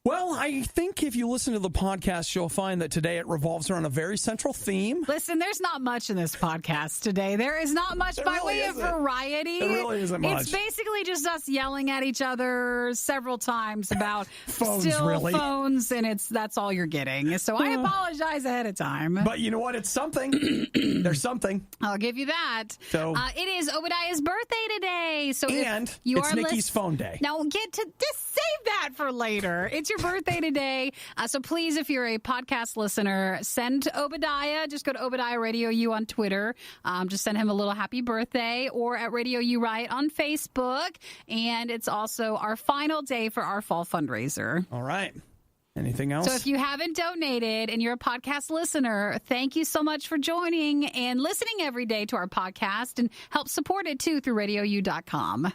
Well, I think if you listen to the podcast, you'll find that today it revolves around a very central theme. Listen, there's not much in this podcast today. There is not much by way of variety. It really isn't much. It's basically just us yelling at each other several times about phones, and that's all you're getting. So I apologize ahead of time. But you know what? It's something. There's something. I'll give you that. So it is Obadiah's birthday today. So and it's Nikki's phone day. Now just save that for later. It's your birthday today. So please, if you're a podcast listener, send Obadiah. Just go to Obadiah RadioU on Twitter. Just send him a little happy birthday, or at RadioU RIOT on Facebook. And it's also our final day for our fall fundraiser. All right. Anything else? So if you haven't donated and you're a podcast listener, thank you so much for joining and listening every day to our podcast, and help support it too through RadioU.com.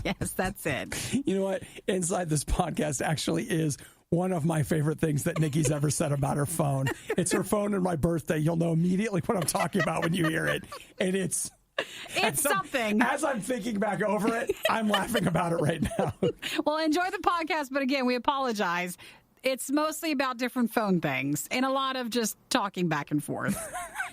Yes, that's it. You know what? Inside this podcast actually is one of my favorite things that Nikki's ever said about her phone. It's her phone and my birthday. You'll know immediately what I'm talking about when you hear it. And it's something. As I'm thinking back over it, I'm laughing about it right now. Well, enjoy the podcast. But again, we apologize. It's mostly about different phone things and a lot of just talking back and forth.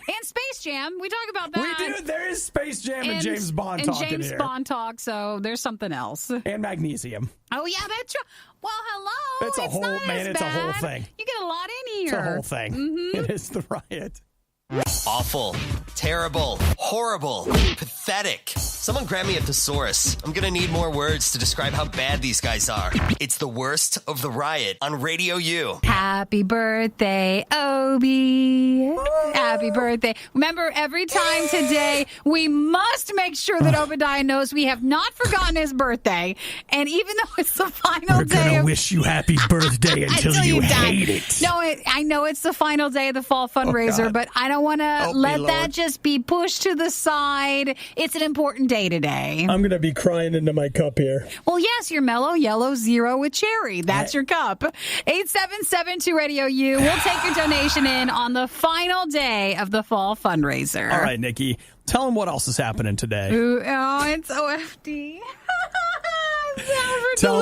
And Space Jam. We talk about that. We do. There is Space Jam and James Bond talk in here. And James Bond talk, so there's something else. And magnesium. Oh, yeah, that's true. Well, hello. It's a whole thing. You get a lot in here. It's a whole thing. Mm-hmm. It is the riot. Awful, terrible, horrible, pathetic. Someone grab me a thesaurus. I'm gonna need more words to describe how bad these guys are. It's the worst of the riot on RadioU. Happy birthday, Obi. Happy birthday. Remember, every time today, we must make sure that Obadiah knows we have not forgotten his birthday. And even though it's the final day. We're gonna wish you happy birthday until you hate it. No, I know it's the final day of the fall fundraiser, but I don't want to let that just be pushed to the side. It's an important day today. I'm going to be crying into my cup here. Well, yes, your mellow yellow zero with cherry. That's your cup. 877-2-RADIO-U. We'll take your donation in on the final day of the fall fundraiser. All right, Nikki. Tell them what else is happening today. Ooh, it's OFD. Tell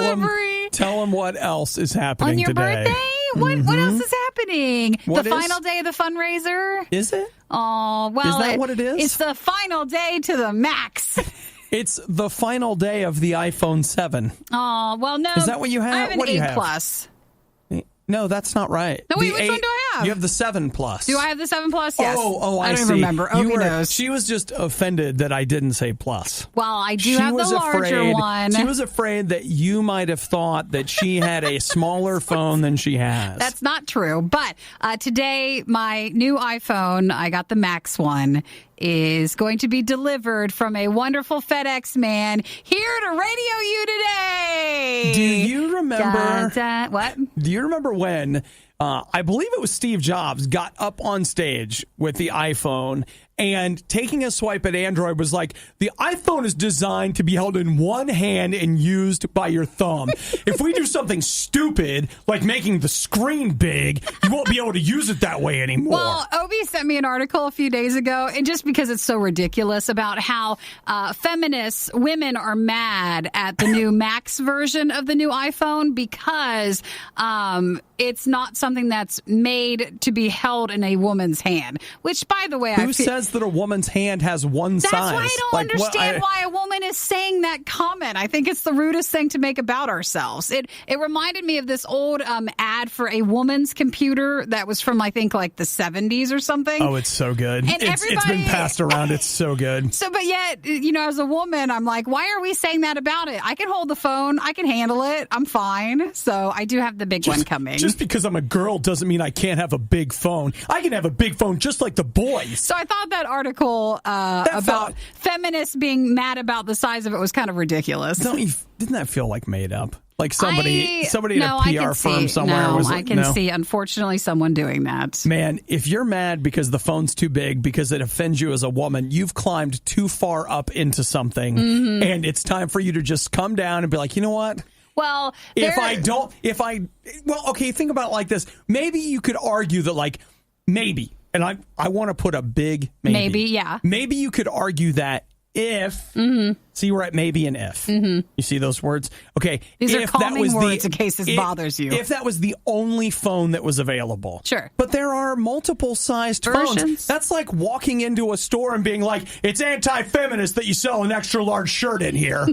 them what else is happening on your today. Birthday? What else is happening? What the final day of the fundraiser? Is it? Oh, well. Is that what it is? It's the final day to the max. It's the final day of the iPhone 7. Oh, well, no. Is that what you have? I have an what do you 8 have? Plus. No, that's not right. No, wait, which one do I have? You have the 7 Plus. Do I have the 7 Plus? Yes. I don't see. even remember. Obi knows. She was just offended that I didn't say Plus. Well, I do have the larger one. She was afraid that you might have thought that she had a smaller phone than she has. That's not true. But today, my new iPhone, I got the Max one, is going to be delivered from a wonderful FedEx man here to RadioU today. Do you remember? What? Do you remember when I believe it was Steve Jobs got up on stage with the iPhone and taking a swipe at Android was like, the iPhone is designed to be held in one hand and used by your thumb. If we do something stupid, like making the screen big, you won't be able to use it that way anymore. Well, Obi sent me an article a few days ago, and just because it's so ridiculous, about how feminists, women are mad at the new Max version of the new iPhone because it's not something that's made to be held in a woman's hand, which, by the way, Who says that a woman's hand has one size? That's why I don't understand why a woman is saying that comment. I think it's the rudest thing to make about ourselves. It reminded me of this old ad for a woman's computer that was from, I think, like the 70s or something. Oh, it's so good. And it's been passed around. It's so good. So, but yet, as a woman, I'm like, why are we saying that about it? I can hold the phone. I can handle it. I'm fine. So I do have the big one coming. Just because I'm a girl doesn't mean I can't have a big phone. I can have a big phone just like the boys. So I thought that article about feminists being mad about the size of it was kind of ridiculous. Didn't that feel like made up? Like somebody in a PR firm somewhere was like, I can see, unfortunately, someone doing that. Man, if you're mad because the phone's too big, because it offends you as a woman, you've climbed too far up into something, and it's time for you to just come down and be like, you know what? Well, okay, think about it like this. Maybe you could argue that, like, maybe, and I want to put a big maybe. Maybe, yeah. Maybe you could argue that if, see, we're at maybe and if. You see those words? Okay. These if are calming words in case this if- bothers you. If that was the only phone that was available. Sure. But there are multiple sized Versions. phones. That's like walking into a store and being like, it's anti-feminist that you sell an extra large shirt in here.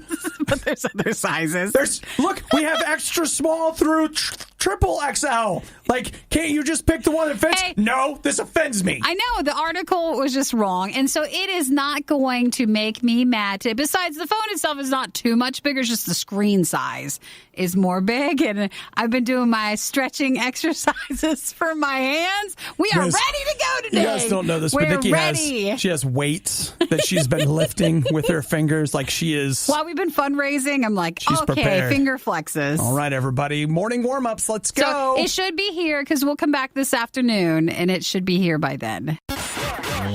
But there's other sizes. Look, we have extra small through triple XL. Like, can't you just pick the one that fits? Hey. No, this offends me. I know the article was just wrong, and so it is not going to make me mad. Besides, the phone itself is not too much bigger; it's just the screen size is more big. And I've been doing my stretching exercises for my hands. We are ready to go today. You guys don't know this, but We're Nikki ready. has weights that she's been lifting with her fingers, like she is. While we've been fundraising, I'm like, She's okay, prepared. finger flexes. All right, everybody, morning warm-ups. Let's go. So it should be here because we'll come back this afternoon, and it should be here by then.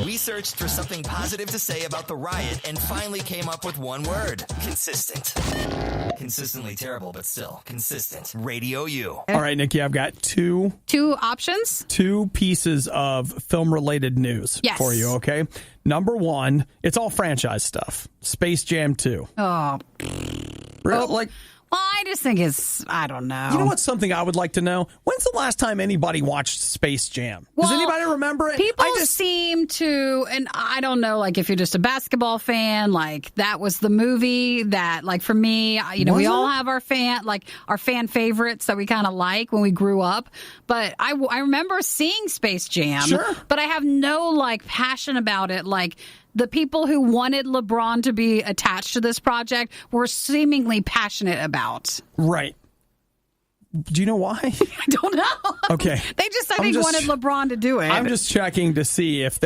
We searched for something positive to say about the riot and finally came up with one word. Consistent. Consistently terrible, but still consistent. RadioU. All right, Nikki, I've got two Options? pieces of film-related news Yes. for you, okay? Number one, it's all franchise stuff. Space Jam 2. Oh, Like, well, I just think I don't know. you know what's something I would like to know? When's the last time anybody watched Space Jam? Does Well, anybody remember it? People seem to, and I don't know, like if you're just a basketball fan, like that was the movie that, like for me, we Was all it? have our fan favorites that we kind of like when we grew up. But I remember seeing Space Jam, Sure. but I have no like passion about it. Like the people who wanted LeBron to be attached to this project were seemingly passionate about. Right. Do you know why? I don't know. Okay. They just, I think, wanted LeBron to do it. I'm just checking to see if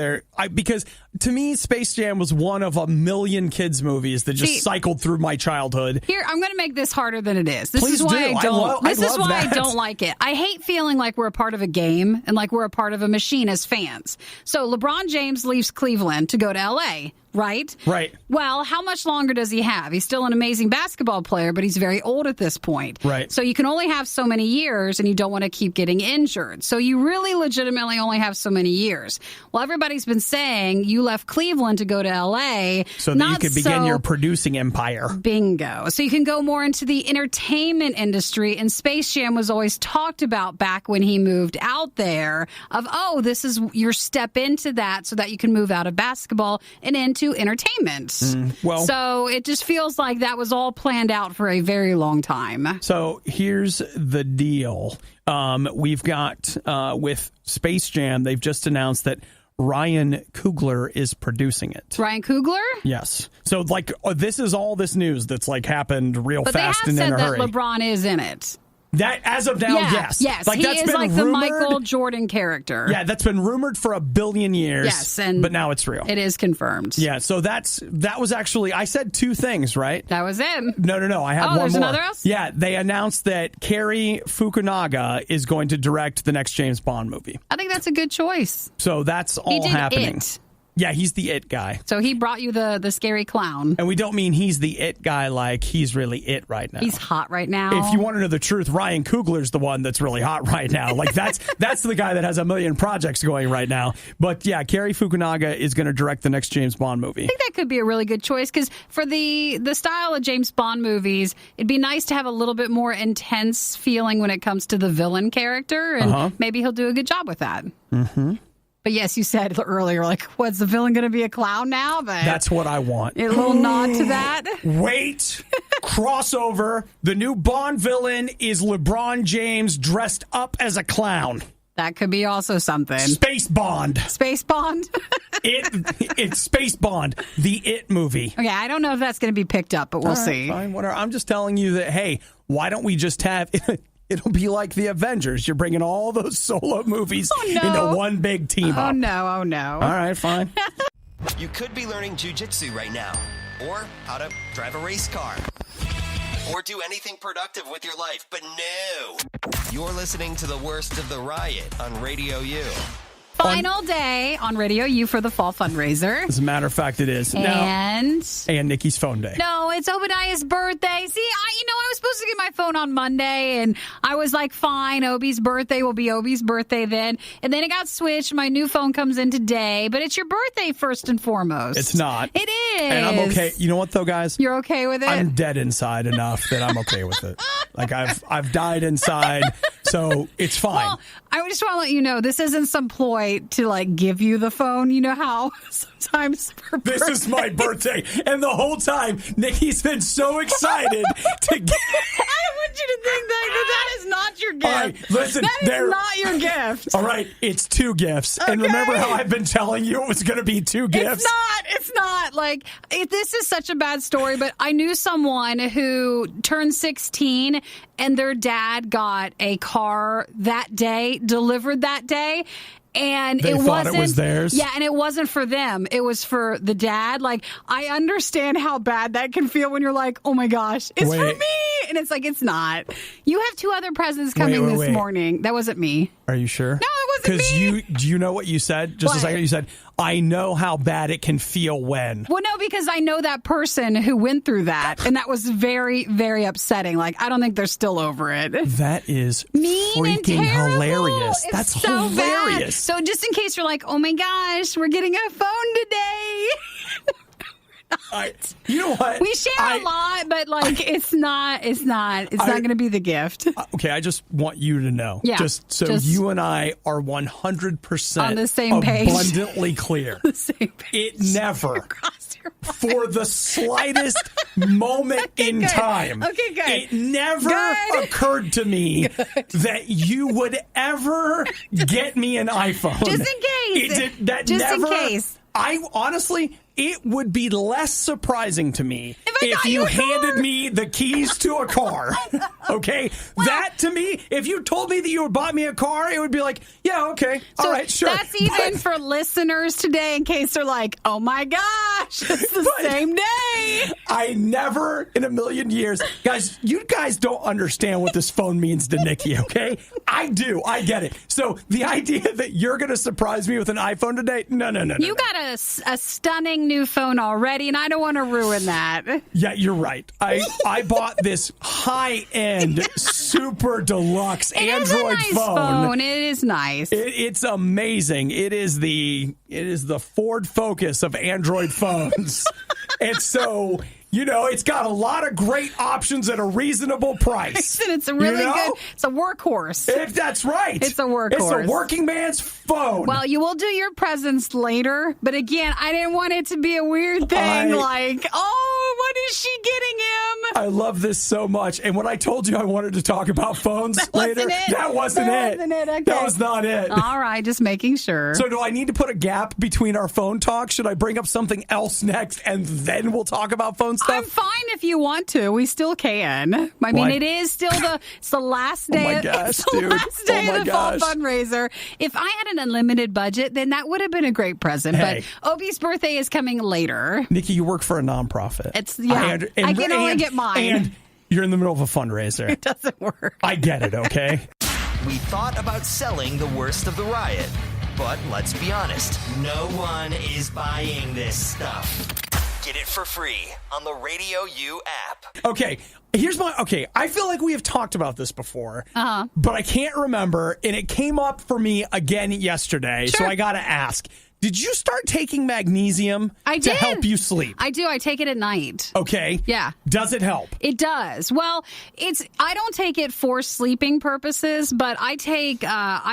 because to me, Space Jam was one of a million kids' movies that just cycled through my childhood. Here, I'm going to make this harder than it is. This Please is why do. I don't. I This is love why that. I don't like it. I hate feeling like we're a part of a game and like we're a part of a machine as fans. So LeBron James leaves Cleveland to go to L.A., right? Right. Well, how much longer does he have? He's still an amazing basketball player, but he's very old at this point. Right. So you can only have so many years, and you don't want to keep getting injured. So you really legitimately only have so many years. Well, everybody's been saying you left Cleveland to go to L.A. So that you could begin your producing empire. Bingo. So you can go more into the entertainment industry, and Space Jam was always talked about back when he moved out there of, this is your step into that so that you can move out of basketball and into entertainment. So it just feels like that was all planned out for a very long time. So here's the deal. We've got with Space Jam, they've just announced that Ryan Coogler is producing it. Ryan Coogler? Yes. So this is all this news that's happened real But fast they have and in said a that hurry. LeBron is in it. That as of now, yes. Yes, Like he that's is been like rumored. the Michael Jordan character. Yeah, that's been rumored for 1 billion years. Yes, but now it's real. It is confirmed. Yeah, so that was actually, I said two things, right? That was it. No. I had one more. There's another else? Yeah, they announced that Cary Fukunaga is going to direct the next James Bond movie. I think that's a good choice. So that's all He did happening. It. Yeah, he's the it guy. So he brought you the scary clown. And we don't mean he's the it guy like he's really it right now. He's hot right now. If you want to know the truth, Ryan Coogler's the one that's really hot right now. Like that's the guy that has 1 million projects going right now. But yeah, Cary Fukunaga is going to direct the next James Bond movie. I think that could be a really good choice because for the style of James Bond movies, it'd be nice to have a little bit more intense feeling when it comes to the villain character, and maybe he'll do a good job with that. Mm-hmm. But yes, you said earlier, like, what's the villain going to be a clown now? But that's what I want. A little nod to that. Wait, crossover. The new Bond villain is LeBron James dressed up as a clown. That could be also something. Space Bond. Space Bond? It's Space Bond, the It movie. Okay, I don't know if that's going to be picked up, but we'll see. Fine, whatever. I'm just telling you that, hey, why don't we just have... It'll be like the Avengers. You're bringing all those solo movies into one big team up. Oh, no. All right, fine. You could be learning jujitsu right now, or how to drive a race car, or do anything productive with your life, but no. You're listening to the worst of the riot on RadioU. Final day on RadioU for the fall fundraiser. As a matter of fact, it is. And Nikki's phone day. No, it's Obadiah's birthday. See, I was supposed to get my phone on Monday, and I was like, fine, Obi's birthday will be Obi's birthday then. And then it got switched. My new phone comes in today, but it's your birthday first and foremost. It's not. It is. And I'm okay. You know what, though, guys? You're okay with it? I'm dead inside enough that I'm okay with it. Like, I've died inside, so it's fine. Well, I just want to let you know, this isn't some ploy to, like, give you the phone. You know how sometimes for This is my birthday, and the whole time, Nikki's been so excited to get... I don't want you to think that is not your gift. All right, listen. That is not your gift. All right, it's 2 gifts. Okay. And remember how I've been telling you it was going to be 2 gifts? It's not. Like, this is such a bad story, but I knew someone who turned 16 and their dad got a car that day, delivered that day. And they thought it was theirs? Yeah, and it wasn't for them. It was for the dad. Like, I understand how bad that can feel when you're like, oh my gosh, it's for me. And it's like, it's not. You have 2 other presents coming this morning. That wasn't me. Are you sure? No, it wasn't me. Do you know what you said? Just a second, you said, I know how bad it can feel when. Well, no, because I know that person who went through that, and that was very, very upsetting. Like, I don't think they're still over it. That is mean freaking and terrible. hilarious. It's That's so hilarious. Bad. So just in case you're like, oh my gosh, we're getting a phone today. You know what? We share a lot, but like it's not going to be the gift. Okay, I just want you to know. Yeah, just you and I are 100% on the same page. Abundantly clear. The same page. It never, for the slightest moment in time, okay, good. It never occurred to me that you would ever get me an iPhone. Just in case. In case. I honestly, it would be less surprising to me if you handed me the keys to a car. Okay? Well, that to me, if you told me that you had bought me a car, it would be like, yeah, okay. All right, sure. That's even for listeners today in case they're like, oh my gosh, it's the same day. I never in a million years. Guys, you guys don't understand what this phone means to Nikki, okay? I do. I get it. So the idea that you're going to surprise me with an iPhone today, no. You got a stunning new phone already, and I don't want to ruin that. Yeah, you're right. I bought this high-end, super deluxe Android phone. It is nice. It's amazing. It is the Ford Focus of Android phones. And so, you know, it's got a lot of great options at a reasonable price. And it's a really good, it's a workhorse. That's right. It's a workhorse. It's a working man's phone. Well, you will do your presents later, but again, I didn't want it to be a weird thing like, oh, what is she getting him? I love this so much. And when I told you I wanted to talk about phones later, that wasn't it. Okay. That was not it. All right, just making sure. So do I need to put a gap between our phone talk? Should I bring up something else next and then we'll talk about phone stuff? I'm fine if you want to. We still can. I mean, it is still the last day. Oh my gosh, it's the last day of the fall fundraiser. If I had an unlimited budget, then that would have been a great present. Hey. But Obi's birthday is coming later. Nikki, you work for a nonprofit. I can only get mine. And you're in the middle of a fundraiser. It doesn't work. I get it, okay? We thought about selling the worst of the riot, but let's be honest, no one is buying this stuff. Get it for free on the RadioU app. Okay, I feel like we have talked about this before, but I can't remember, and it came up for me again yesterday, so I got to ask. Did you start taking magnesium to help you sleep? I do. I take it at night. Okay. Yeah. Does it help? It does. Well, I don't take it for sleeping purposes, but I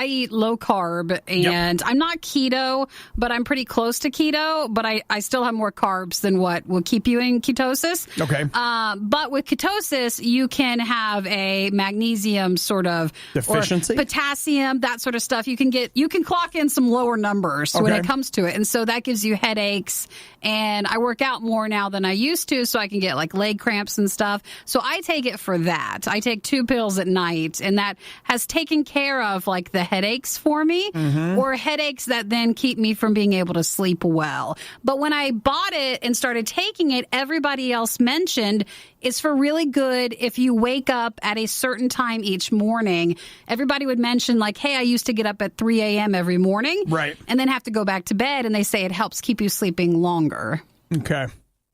eat low carb, and I'm not keto, but I'm pretty close to keto, but I still have more carbs than what will keep you in ketosis. Okay. But with ketosis, you can have a magnesium sort of deficiency, or potassium, that sort of stuff. You can clock in some lower numbers when it comes to it. And so that gives you headaches. And I work out more now than I used to, so I can get like leg cramps and stuff. So I take it for that. I take 2 pills at night, and that has taken care of like the headaches for me, or headaches that then keep me from being able to sleep well. But when I bought it and started taking it, everybody else mentioned is for really good if you wake up at a certain time each morning. Everybody would mention like, hey, I used to get up at 3 a.m. every morning. Right. And then have to go back to bed. And they say it helps keep you sleeping longer. Okay.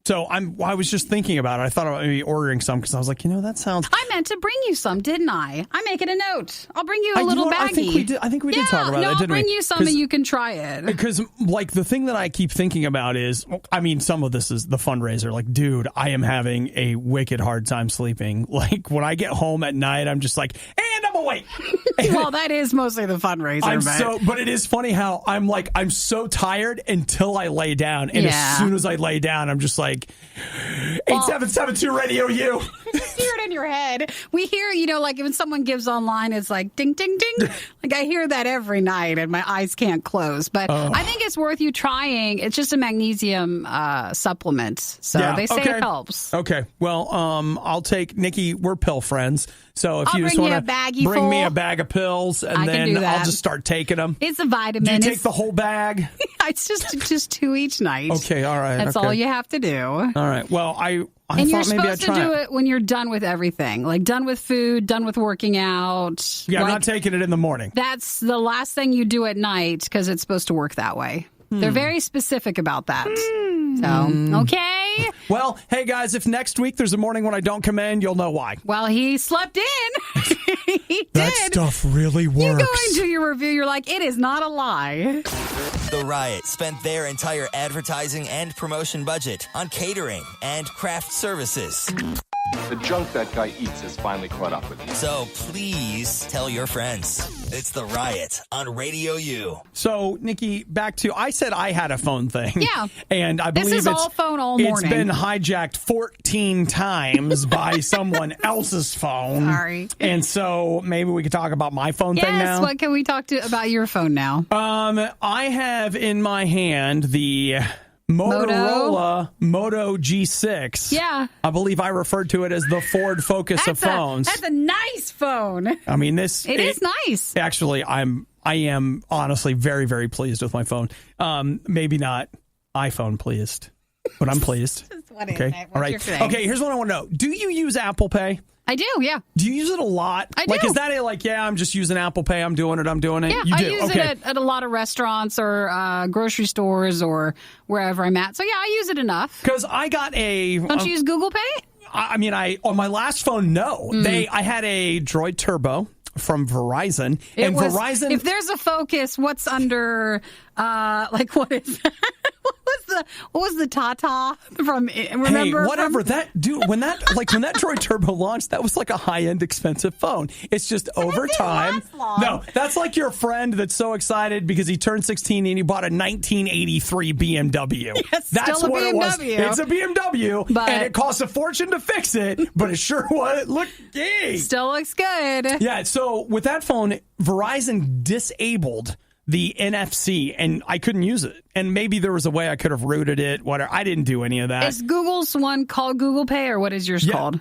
So I was just thinking about it. I thought about maybe ordering some because I was like, that sounds. I meant to bring you some, didn't I? I'm making a note. I'll bring you a little baggie. I think we did talk about that, didn't we? I'll bring you some and you can try it. Because like the thing that I keep thinking about is, some of this is the fundraiser. Like, dude, I am having a wicked hard time sleeping. Like when I get home at night, I'm just like, and I'm awake. Well, that is mostly the fundraiser. But it is funny how I'm so tired until I lay down, and as soon as I lay down, I'm just like 8772 RadioU. You hear it in your head. We hear, like when someone gives online, it's like ding, ding, ding. Like I hear that every night, and my eyes can't close. But I think it's worth you trying. It's just a magnesium supplement, so they say it helps. Okay, well, I'll take Nikki. We're pill friends. So if you just want to bring me a bag of pills, and then I'll just start taking them. It's a vitamin. Do you take the whole bag? It's just 2 each night. Okay, all right. That's all you have to do. All right. Well, I and you're thought maybe I'd supposed to try do it when you're done with everything, like done with food, done with working out. Yeah, I'm not taking it in the morning. That's the last thing you do at night because it's supposed to work that way. They're very specific about that. So, okay. Well, hey, guys, if next week there's a morning when I don't come in, you'll know why. Well, he slept in. He did. That stuff really works. You go into your review, you're like, it is not a lie. The Riot spent their entire advertising and promotion budget on catering and craft services. The junk that guy eats has finally caught up with me. So please tell your friends. It's The Riot on RadioU. So, Nikki, back to, I said I had a phone thing. Yeah. And I believe this is all phone all morning. It's been hijacked 14 times by someone else's phone. Sorry. And so maybe we could talk about my phone thing now. Yes, what can we talk about your phone now? I have in my hand the Motorola Moto G6. Yeah. I believe I referred to it as the Ford Focus of phones. That's a nice phone. I mean, it is nice. Actually, I am honestly very, very pleased with my phone. Maybe not iPhone pleased, but I'm pleased. Okay. All right. Okay, here's what I want to know. Do you use Apple Pay? I do, yeah. Do you use it a lot? I do. Like, is that I'm just using Apple Pay, I'm doing it. Yeah, you do? I use it at a lot of restaurants or grocery stores or wherever I'm at. So, yeah, I use it enough. Because I got Don't you use Google Pay? On my last phone, no. I had a Droid Turbo from Verizon. Verizon... If there's a Focus, what's under, what is that? What was the Tata from? Remember? Hey, whatever that dude. When that Droid Turbo launched, that was like a high-end expensive phone. It's just over time. No, that's like your friend that's so excited because he turned 16 and he bought a 1983 BMW. Yes, that's still a what BMW. It was. It's a BMW, and it costs a fortune to fix it, but it sure was. Look, still looks good. Yeah. So with that phone, Verizon disabled the NFC, and I couldn't use it. And maybe there was a way I could have routed it, whatever. I didn't do any of that. Is Google's one called Google Pay, or what is yours called?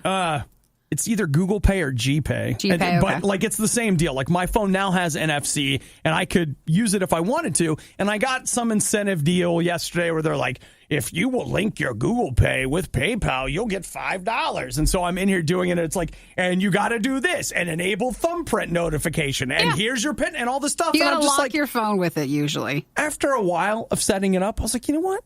It's either Google Pay or GPay. GPay, but like it's the same deal. Like my phone now has NFC, and I could use it if I wanted to. And I got some incentive deal yesterday where they're like, if you will link your Google Pay with PayPal, you'll get $5. And so I'm in here doing it, and it's like, and you got to do this and enable thumbprint notification, and here's your PIN and all this stuff. You got to lock like, your phone with it usually. After a while of setting it up, I was like, you know what?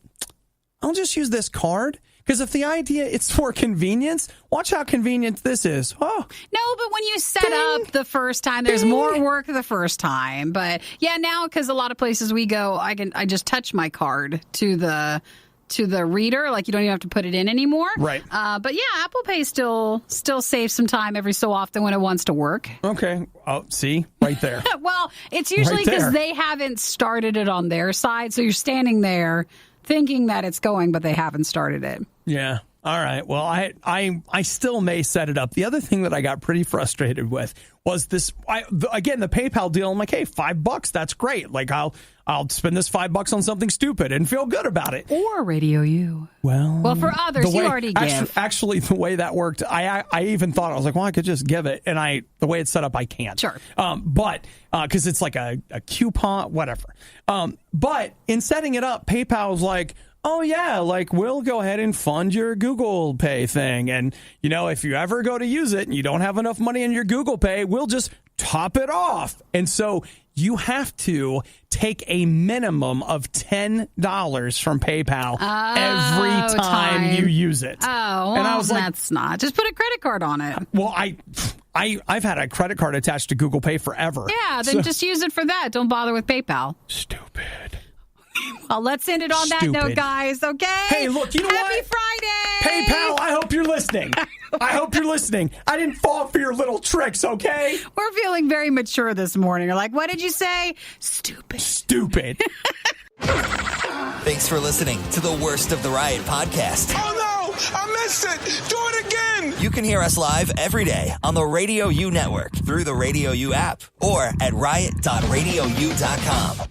I'll just use this card. Because if the idea it's for convenience, watch how convenient this is. Oh. No, but when you set up the first time, there's more work the first time. But yeah, now because a lot of places we go, I just touch my card to the reader. Like you don't even have to put it in anymore. Right. But yeah, Apple Pay still saves some time every so often when it wants to work. Okay. Oh, see? Right there. Well, it's usually because they haven't started it on their side. So you're standing there thinking that it's going, but they haven't started it. Yeah. All right. Well, I still may set it up. The other thing that I got pretty frustrated with was this. Again, the PayPal deal. I'm like, hey, $5. That's great. Like I'll spend this $5 on something stupid and feel good about it. Or RadioU. Well, for others, you already give. Actually, the way that worked, I even thought I was like, well, I could just give it, and the way it's set up, I can't. Sure. But because it's like a coupon, whatever. But in setting it up, PayPal was like, oh, yeah, like we'll go ahead and fund your Google Pay thing. And, if you ever go to use it and you don't have enough money in your Google Pay, we'll just top it off. And so you have to take a minimum of $10 from PayPal every time you use it. Oh, well, and I was like, that's not. Just put a credit card on it. Well, I've had a credit card attached to Google Pay forever. Yeah, then just use it for that. Don't bother with PayPal. Stupid. Well, let's end it on that note, guys, okay? Hey, look, you know what? Happy Friday! PayPal, I hope you're listening. I didn't fall for your little tricks, okay? We're feeling very mature this morning. We're like, what did you say? Stupid. Thanks for listening to the Worst of the Riot podcast. Oh, no! I missed it! Do it again! You can hear us live every day on the RadioU network through the RadioU app or at riot.radiou.com.